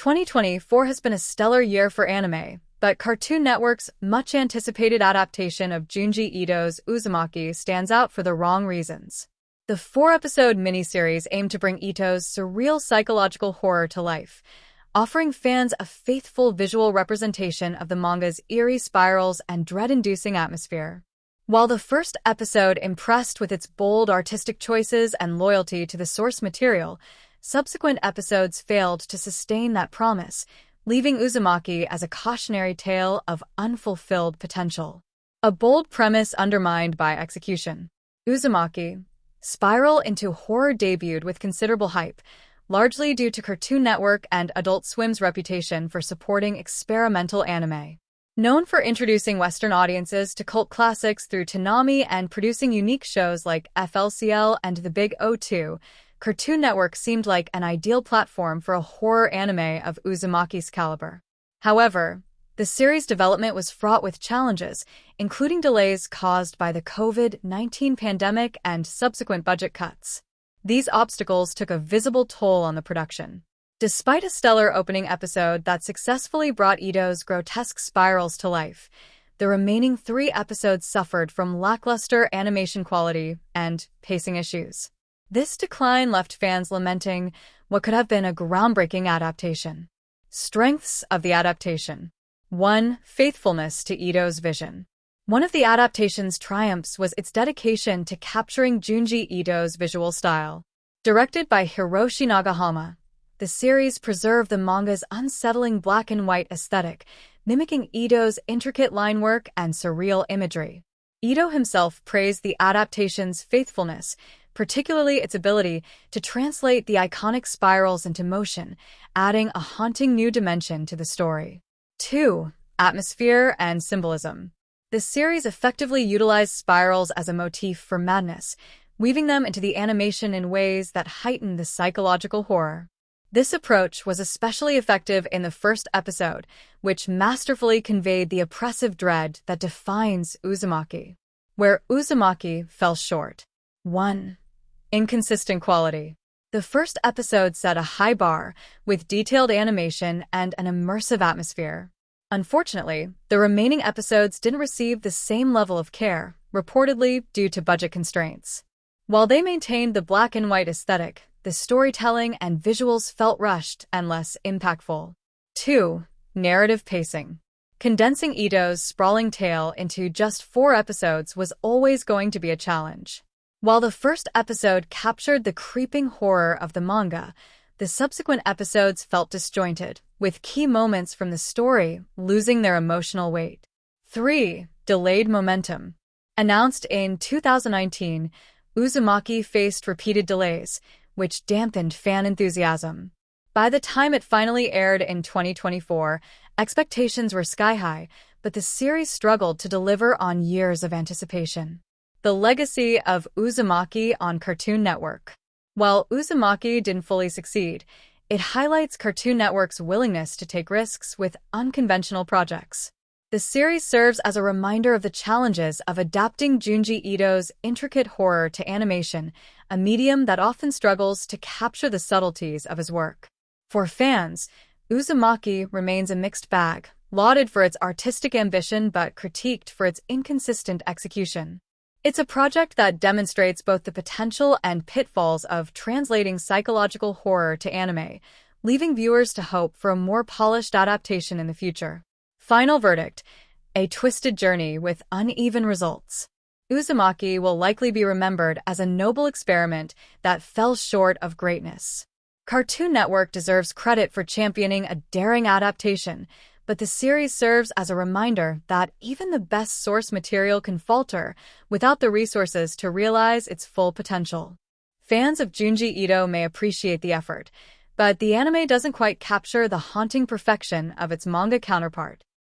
2024 has been a stellar year for anime, but Cartoon Network's much-anticipated adaptation of Junji Ito's Uzumaki stands out for the wrong reasons. The four-episode miniseries aimed to bring Ito's surreal psychological horror to life, offering fans a faithful visual representation of the manga's eerie spirals and dread-inducing atmosphere. While the first episode impressed with its bold artistic choices and loyalty to the source material, subsequent episodes failed to sustain that promise, leaving Uzumaki as a cautionary tale of unfulfilled potential. A bold premise undermined by execution. Uzumaki, spiral into horror debuted with considerable hype, largely due to Cartoon Network and Adult Swim's reputation for supporting experimental anime. Known for introducing Western audiences to cult classics through toonami and producing unique shows like FLCL and The Big O2, Cartoon Network seemed like an ideal platform for a horror anime of Uzumaki's caliber. However, the series' development was fraught with challenges, including delays caused by the COVID-19 pandemic and subsequent budget cuts. These obstacles took a visible toll on the production. Despite a stellar opening episode that successfully brought Ito's grotesque spirals to life, the remaining 3 episodes suffered from lackluster animation quality and pacing issues. This decline left fans lamenting what could have been a groundbreaking adaptation. Strengths of the adaptation. 1. Faithfulness to Ito's vision. One of the adaptation's triumphs was its dedication to capturing Junji Ito's visual style. Directed by Hiroshi Nagahama, the series preserved the manga's unsettling black-and-white aesthetic, mimicking Ito's intricate line work and surreal imagery. Ito himself praised the adaptation's faithfulness, particularly its ability to translate the iconic spirals into motion, adding a haunting new dimension to the story. 2. Atmosphere and symbolism. The series effectively utilized spirals as a motif for madness, weaving them into the animation in ways that heightened the psychological horror. This approach was especially effective in the first episode, which masterfully conveyed the oppressive dread that defines Uzumaki. Where Uzumaki fell short. 1. Inconsistent quality. The first episode set a high bar, with detailed animation and an immersive atmosphere. Unfortunately, the remaining episodes didn't receive the same level of care, reportedly due to budget constraints. While they maintained the black-and-white aesthetic, the storytelling and visuals felt rushed and less impactful. 2. Narrative pacing. Condensing Ito's sprawling tale into just 4 episodes was always going to be a challenge. While the first episode captured the creeping horror of the manga, the subsequent episodes felt disjointed, with key moments from the story losing their emotional weight. 3. Delayed momentum. Announced in 2019, Uzumaki faced repeated delays, which dampened fan enthusiasm. By the time it finally aired in 2024, expectations were sky-high, but the series struggled to deliver on years of anticipation. The legacy of Uzumaki on Cartoon Network. While Uzumaki didn't fully succeed, it highlights Cartoon Network's willingness to take risks with unconventional projects. The series serves as a reminder of the challenges of adapting Junji Ito's intricate horror to animation, a medium that often struggles to capture the subtleties of his work. For fans, Uzumaki remains a mixed bag, lauded for its artistic ambition but critiqued for its inconsistent execution. It's a project that demonstrates both the potential and pitfalls of translating psychological horror to anime, leaving viewers to hope for a more polished adaptation in the future. Final verdict: a twisted journey with uneven results. Uzumaki will likely be remembered as a noble experiment that fell short of greatness. Cartoon Network deserves credit for championing a daring adaptation, but the series serves as a reminder that even the best source material can falter without the resources to realize its full potential. Fans of Junji Ito may appreciate the effort, but the anime doesn't quite capture the haunting perfection of its manga counterpart.